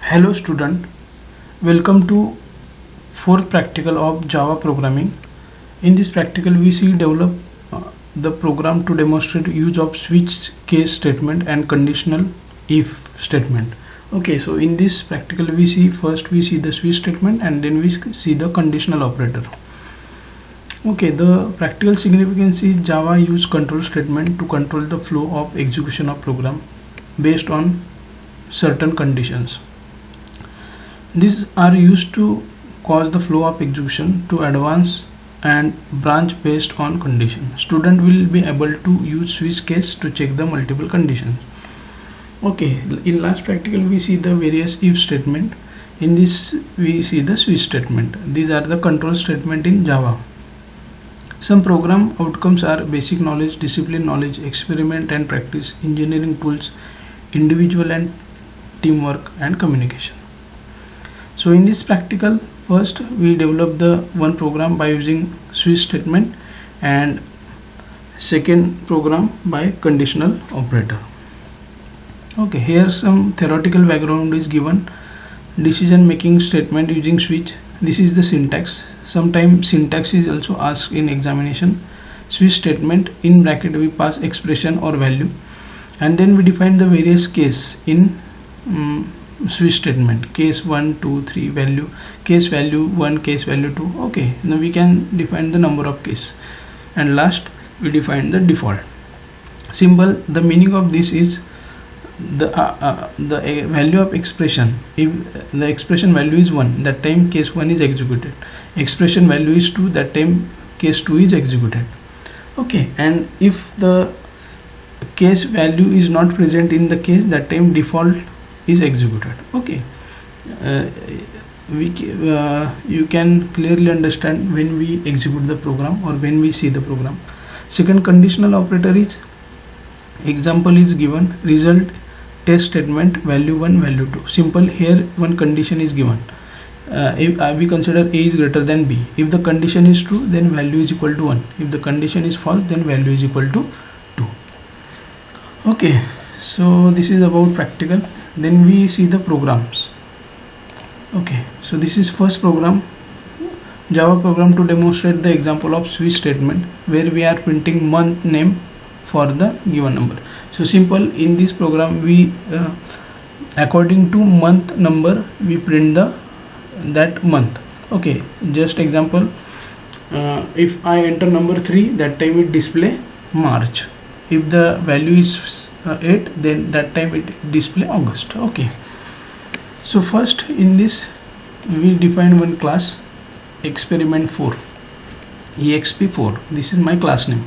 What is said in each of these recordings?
Hello student, welcome to fourth practical of Java programming. In this practical we see develop the program to demonstrate use of switch case statement and conditional if statement. Okay, so in this practical we see the switch statement and then we see the conditional operator. Okay, the practical significance is Java use control statement to control the flow of execution of program based on certain conditions. These are used to cause the flow of execution to advance and branch based on condition. Student will be able to use switch case to check the multiple conditions. Okay, in last practical we see the various if statement. In this we see the switch statement. These are the control statement in Java. Some program outcomes are basic knowledge, discipline knowledge, experiment and practice, engineering tools, individual and teamwork and communication. So in this practical, first we develop the one program by using switch statement and second program by conditional operator. Okay, here some theoretical background is given. Decision making statement using switch. This is the syntax. Sometimes syntax is also asked in examination. Switch statement, in bracket we pass expression or value, and then we define the various case in switch statement. Case 1, 2, 3 value, case value 1, case value 2. Okay, now we can define the number of case, and last we define the default symbol. The meaning of this is the value of expression. If the expression value is 1, that time case 1 is executed. Expression value is 2, that time case 2 is executed. Okay, and if the case value is not present in the case, that time default is executed. Okay, you can clearly understand when we execute the program or when we see the program. Second, conditional operator is example is given, result test statement, value 1, value 2. Simple. Here one condition is given. If we consider a is greater than b, if the condition is true then value is equal to 1, if the condition is false then value is equal to 2. Okay, so this is about practical. Then we see the programs. Okay, so this is first program, Java program to demonstrate the example of switch statement where we are printing month name for the given number. So simple, in this program we according to month number we print that month. Okay, just example, if I enter number 3, that time it display March. If the value is 8, then that time it display August. Okay, so first in this we define one class, experiment 4, exp4. This is my class name.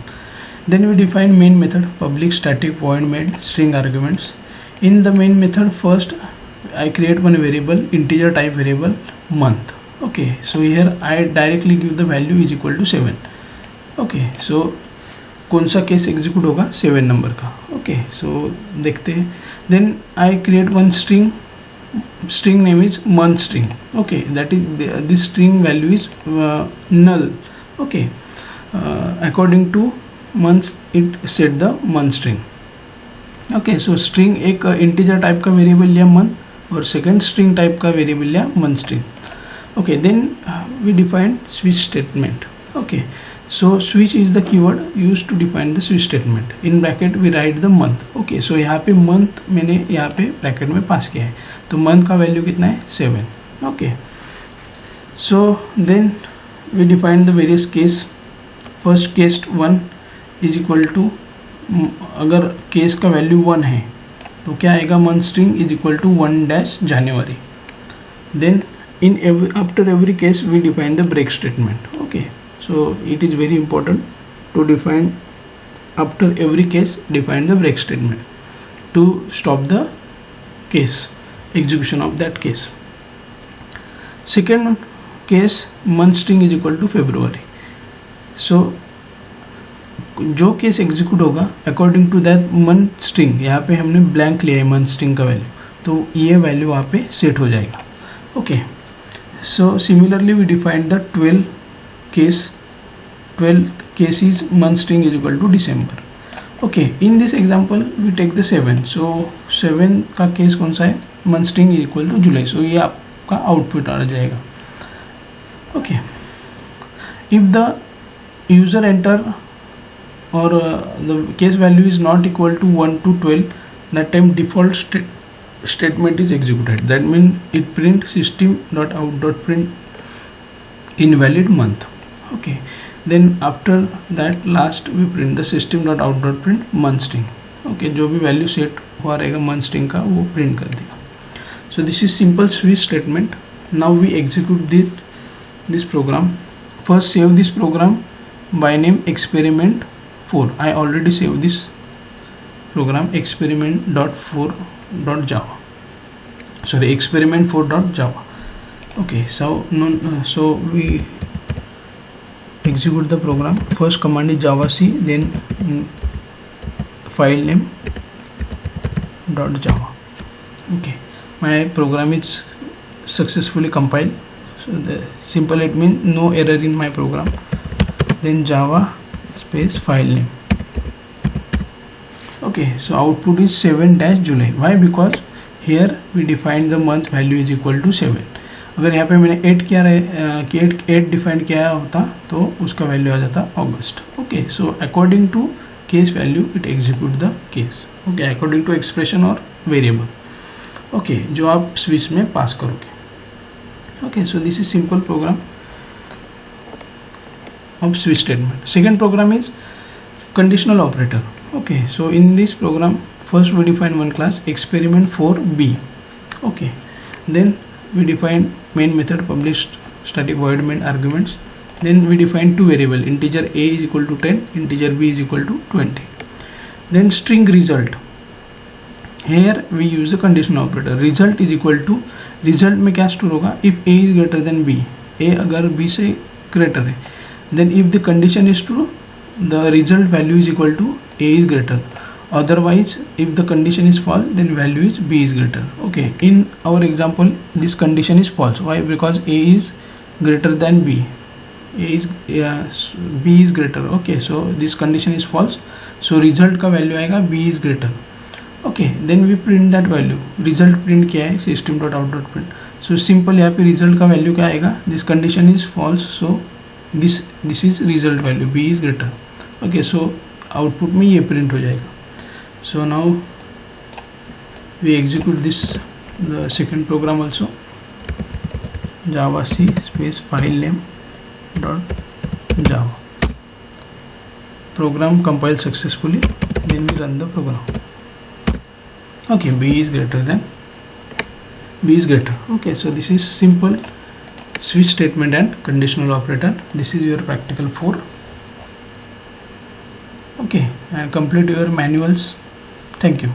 Then we define main method, public static void main string arguments. In the main method, first I create one variable, integer type variable month. Okay, so here I directly give the value is equal to 7. Okay, so कौन सा case execute होगा, 7 number का. Okay, so देखते हैं. Then I create one string name is month string. Okay, that is this string value is null. Okay, according to months it set the month string. Okay, so string एक integer type का variable लिया month और second string type का variable लिया month string. Okay, then we define switch statement. Okay, so switch is the keyword used to define the switch statement. In bracket we write the month. Okay, so यहाँ पे month मैंने यहाँ पे bracket में पास किया है, तो month का वैल्यू कितना है, 7. Okay, so then we define the various case. First case 1 is equal to, अगर केस का वैल्यू 1 है तो क्या आएगा, month string is equal to 1-January. Then after every case we define the break statement. Okay, so it is very important to define after every case define the break statement to stop the case execution of that case. Second case, month string is equal to February. So जो case execute होगा according to that month string, यहाँ पे हमने blank लिया है month string का value, तो ये वैल्यू वहाँ पे सेट हो जाएगा. Okay, so similarly we define the 12th case is month string is equal to December. Okay, in this example we take the 7. So 7 का केस कौन सा है, मंथ स्ट्रिंग इक्वल टू जुलाई. सो ये आपका आउटपुट आ जाएगा. Okay, if the user enter or the case value is not equal to 1 to 12, that time default statement is executed. That means it print system.out.print invalid month. Okay, then after that last we print the system.out.print month string. Okay, जो भी value set हुआ रहेगा month string का वो print कर देगा. So this is simple switch statement. Now we execute this program. First save this program by name experiment 4. I already saved this program experiment.4.java. Sorry, experiment4.java. Okay, so we execute the program. First command is javac, then file name .java. Okay, my program is successfully compiled. So the simple, it means no error in my program. Then java space file name. Okay, so output is 7-July. Why? Because here we define the month value is equal to 7. अगर यहाँ पे मैंने 8 किया रहे 8 define किया होता तो उसका वैल्यू आ जाता अगस्त. Okay, so according to case value it execute the case. Okay, according to expression और वेरिएबल. ओके, जो आप स्विच में पास करोगे. Okay, so this is simple program of switch statement. Second program is conditional operator. Okay, so in this program first we define one class experiment4b. Okay, then we define main method published static void main arguments. Then we define two variable, integer a is equal to 10, integer b is equal to 20. Then string result, here we use the conditional operator. Result is equal to, result में क्या store होगा, if a is greater than b, a अगर b से greater है, then if the condition is true the result value is equal to a is greater. Otherwise if the condition is false then value is b is greater. Okay, in our example this condition is false. Why? Because a is greater than b, b is greater. Okay, so this condition is false, so result का value आएगा b is greater. Okay, then we print that value. Result print क्या है, system.out.print. So simple, यहाँ पे result का value क्या आएगा, this condition is false, so this is result value, b is greater. Okay, so output में ये print हो जाएगा. So now we execute this the second program also. javac space file name dot java. Program compiled successfully. Then we run the program. Okay, b is greater than, b is greater. Okay, so this is simple switch statement and conditional operator. This is your practical 4. Okay, and complete your manuals. Thank you.